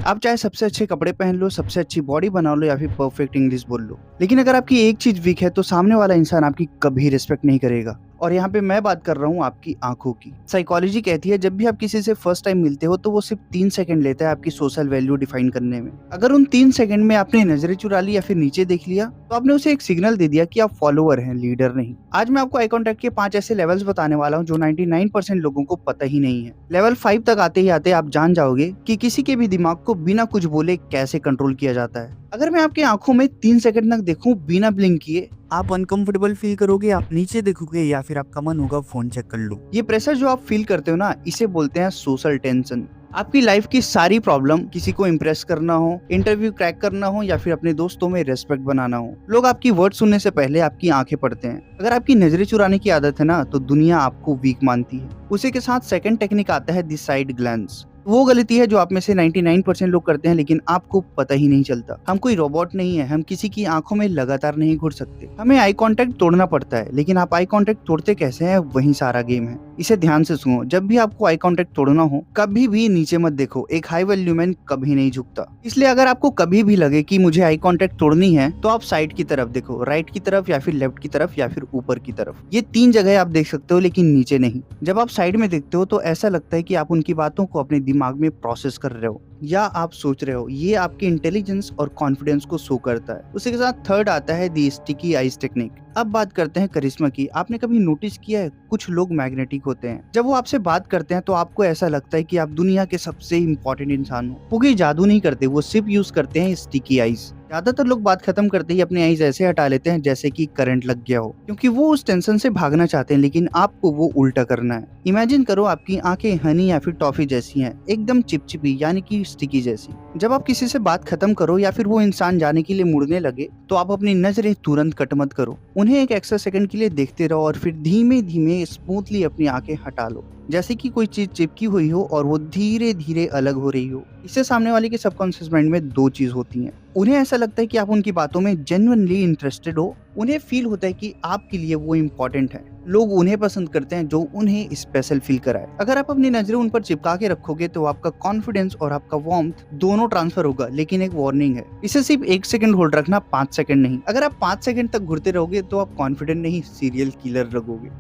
आप चाहे सबसे अच्छे कपड़े पहन लो, सबसे अच्छी बॉडी बना लो या फिर परफेक्ट इंग्लिश बोल लो, लेकिन अगर आपकी एक चीज वीक है तो सामने वाला इंसान आपकी कभी रिस्पेक्ट नहीं करेगा। और यहाँ पे मैं बात कर रहा हूँ आपकी आंखों की। साइकोलॉजी कहती है जब भी आप किसी से फर्स्ट टाइम मिलते हो तो वो सिर्फ 3 सेकंड लेता है आपकी सोशल वैल्यू डिफाइन करने में। अगर उन 3 सेकंड में आपने नजरें चुरा ली या फिर नीचे देख लिया तो आपने उसे एक सिग्नल दे दिया कि आप फॉलोअर हैं, लीडर नहीं। आज मैं आपको आई कॉन्टैक्ट के 5 ऐसे लेवल्स बताने वाला हूँ जो 99% लोगों को पता ही नहीं है। लेवल 5 तक आते ही आते आप जान जाओगे कि किसी के भी दिमाग को बिना कुछ बोले कैसे कंट्रोल किया जाता है। अगर मैं आपकी आंखों में 3 सेकंड तक देखूं बिना ब्लिंक किए, आप अनकंफर्टेबल फील करोगे, आप नीचे देखोगे या फिर आपका मन होगा फोन चेक कर लो। ये प्रेशर जो आप फील करते हो ना, इसे बोलते हैं सोशल टेंशन। आपकी लाइफ की सारी प्रॉब्लम, किसी को इम्प्रेस करना हो, इंटरव्यू क्रैक करना हो या फिर अपने दोस्तों में रेस्पेक्ट बनाना हो, लोग आपकी वर्ड सुनने से पहले आपकी आंखें पढ़ते हैं। अगर आपकी नजरें चुराने की आदत है ना तो दुनिया आपको वीक मानती है। उसी के साथ सेकंड टेक्निक आता है द साइड ग्लैंस। वो गलती है जो आप में से 99% लोग करते हैं लेकिन आपको पता ही नहीं चलता। हम कोई रोबोट नहीं है, हम किसी की आंखों में लगातार नहीं घुस सकते। हमें आई कांटेक्ट तोड़ना पड़ता है, लेकिन आप आई कांटेक्ट तोड़ते कैसे हैं वही सारा गेम है। इसे ध्यान से सुनो, जब भी आपको आई कांटेक्ट तोड़ना हो कभी भी नीचे मत देखो। एक हाई वैल्यू मैन कभी नहीं झुकता। इसलिए अगर आपको कभी भी लगे कि मुझे आई कांटेक्ट तोड़नी है तो आप साइड की तरफ देखो, राइट की तरफ या फिर लेफ्ट की तरफ या फिर ऊपर की तरफ। ये 3 जगह आप देख सकते हो लेकिन नीचे नहीं। जब आप साइड में देखते हो तो ऐसा लगता है कि आप उनकी बातों को अपने दिमाग में प्रोसेस कर रहे हो या आप सोच रहे हो। ये आपके इंटेलिजेंस और कॉन्फिडेंस को शो करता है। उसी के साथ थर्ड आता है दी स्टिकी आइज टेक्निक। अब बात करते हैं करिश्मा की। आपने कभी नोटिस किया है कुछ लोग मैग्नेटिक होते हैं। जब वो आपसे बात करते हैं तो आपको ऐसा लगता है कि आप दुनिया के सबसे इम्पोर्टेंट इंसान हो। वो कोई जादू नहीं करते, वो सिर्फ यूज करते हैं स्टिकी आइज। ज्यादातर लोग बात खत्म करते ही अपनी आईज ऐसे हटा लेते हैं जैसे कि करंट लग गया हो, क्योंकि वो उस टेंशन से भागना चाहते हैं, लेकिन आपको वो उल्टा करना है। इमेजिन करो आपकी आंखें हनी या फिर टॉफी जैसी हैं, एकदम चिपचिपी यानी कि स्टिकी जैसी। जब आप किसी से बात खत्म करो या फिर वो इंसान जाने के लिए मुड़ने लगे तो आप अपनी नजरें तुरंत कट मत करो। उन्हें एक एक्स्ट्रा सेकंड के लिए देखते रहो और फिर धीमे धीमे स्मूथली अपनी आंखें हटा लो, जैसे कि कोई चीज चिपकी हुई हो और वो धीरे धीरे अलग हो रही हो। इससे सामने वाले के सबकॉन्शियस माइंड में 2 चीज होती हैं। उन्हें ऐसा लगता है कि आप उनकी बातों में जेन्युइनली इंटरेस्टेड हो। उन्हें फील होता है कि आपके लिए वो इम्पोर्टेंट है। लोग उन्हें पसंद करते हैं जो उन्हें स्पेशल फील कराए। अगर आप अपनी नजरें उन पर चिपका के रखोगे तो आपका कॉन्फिडेंस और आपका वार्मथ दोनों ट्रांसफर होगा, लेकिन एक वार्निंग है, इसे सिर्फ 1 सेकंड होल्ड रखना, 5 सेकंड नहीं। अगर आप 5 सेकंड तक घुरते रहोगे तो आप कॉन्फिडेंट नहीं, सीरियल किलर लगोगे।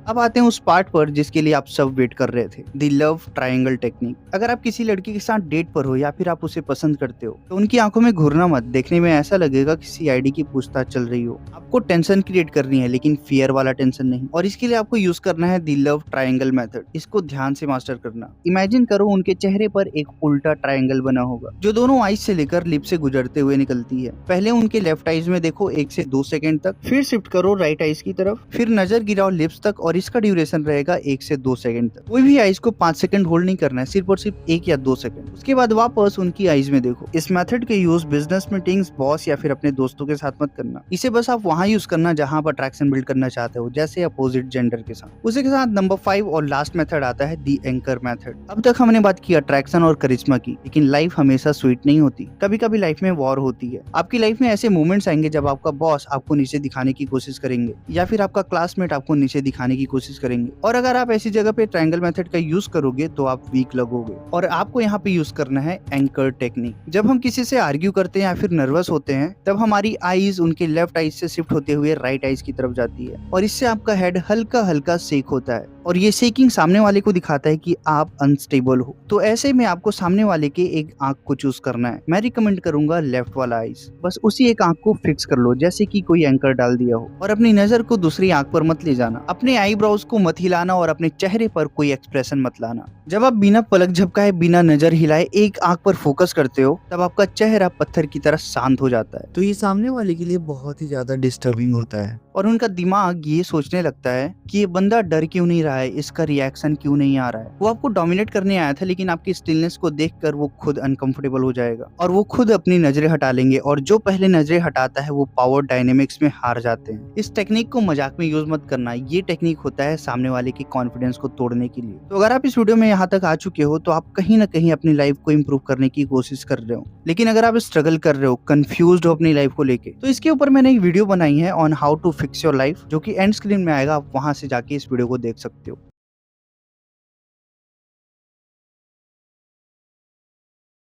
अब आते हैं उस पार्ट पर जिसके लिए आप सब वेट कर रहे थे, द लव ट्रायंगल टेक्निक। अगर आप किसी लड़की के साथ डेट पर हो या फिर आप उसे पसंद करते हो तो उनकी आंखों में घूरना मत। देखने में ऐसा लगेगा किसी आईडी की पूछताछ चल रही हो। आपको टेंशन क्रिएट करनी है, लेकिन फियर वाला टेंशन नहीं। और इसके लिए आपको यूज करना है द लव ट्रायंगल मेथड। इसको ध्यान से मास्टर करना। इमेजिन करो उनके चेहरे पर एक उल्टा ट्रायंगल बना होगा जो दोनों आईज से लेकर लिप से गुजरते हुए निकलती है। पहले उनके लेफ्ट आईज में देखो 1 से 2 सेकंड तक, फिर शिफ्ट करो राइट आईज की तरफ, फिर नजर गिराओ लिप्स तक और इसका ड्यूरेशन रहेगा 1 से 2 सेकंड तक। कोई भी आईज को 5 सेकंड होल्ड नहीं करना है, सिर्फ और सिर्फ 1 या 2 सेकंड। उसके बाद वापस उनकी आईज में देखो। इस मेथड के यूज बिजनेस मीटिंग्स, बॉस या फिर अपने दोस्तों के साथ मत करना। इसे बस आप वहां यूज करना जहां आप अट्रैक्शन बिल्ड करना चाहते हो, जैसे अपोजिट जेंडर के साथ। उसी के साथ नंबर 5 और लास्ट मेथड आता है दी एंकर मेथड। अब तक हमने बात की अट्रैक्शन और करिश्मा की, लेकिन लाइफ हमेशा स्वीट नहीं होती। कभी कभी लाइफ में वॉर होती है। आपकी लाइफ में ऐसे मोमेंट्स आएंगे जब आपका बॉस आपको नीचे दिखाने की कोशिश करेंगे या फिर आपका क्लासमेट आपको नीचे दिखाने की कोशिश करेंगे। और अगर आप ऐसी जगह पे ट्रायंगल मेथड का यूज करोगे तो आप वीक लगोगे। और आपको यहाँ पे यूज करना है एंकर टेक्निक। जब हम किसी से आर्ग्यू करते हैं या फिर नर्वस होते हैं तब हमारी आईज उनके लेफ्ट आईज से शिफ्ट होते हुए राइट आईज की तरफ जाती है और इससे आपका हेड हल्का हल्का शेक होता है और ये शेकिंग सामने वाले को दिखाता है कि आप अनस्टेबल हो। तो ऐसे में आपको सामने वाले के एक आंख को चूज करना है। मैं रिकमेंड करूंगा लेफ्ट वाला आईज। बस उसी एक आंख को फिक्स कर लो जैसे कि कोई एंकर डाल दिया हो और अपनी नजर को दूसरी आंख पर मत ले जाना। अपने आईब्रोज को मत हिलाना और अपने चेहरे पर कोई एक्सप्रेशन मत लाना। जब आप बिना पलक झपकाए, बिना नजर हिलाए एक आंख पर फोकस करते हो तब आपका चेहरा पत्थर की तरह शांत हो जाता है। तो ये सामने वाले के लिए बहुत ही ज्यादा डिस्टर्बिंग होता है और उनका दिमाग ये सोचने लगता है कि ये बंदा डर क्यों नहीं रहा है, इसका रिएक्शन क्यों नहीं आ रहा है। वो आपको डोमिनेट करने आया था, लेकिन आपकी स्टिलनेस को देखकर वो खुद अनकंफर्टेबल हो जाएगा और वो खुद अपनी नजरें हटा लेंगे और जो पहले नजरें हटाता है वो पावर डायनेमिक्स में हार जाते हैं। इस टेक्निक को मजाक में यूज मत करना। ये टेक्निक होता है सामने वाले के कॉन्फिडेंस को तोड़ने के लिए। तो अगर आप इस वीडियो में यहाँ तक आ चुके हो तो आप कहीं ना कहीं अपनी लाइफ को इम्प्रूव करने की कोशिश कर रहे हो, लेकिन अगर आप स्ट्रगल कर रहे हो, कंफ्यूज्ड हो अपनी लाइफ को लेके, तो इसके ऊपर मैंने एक वीडियो बनाई है on how to fix your life, जो कि एंड स्क्रीन में आएगा। आप वहां से जाके इस वीडियो को देख सकते हो।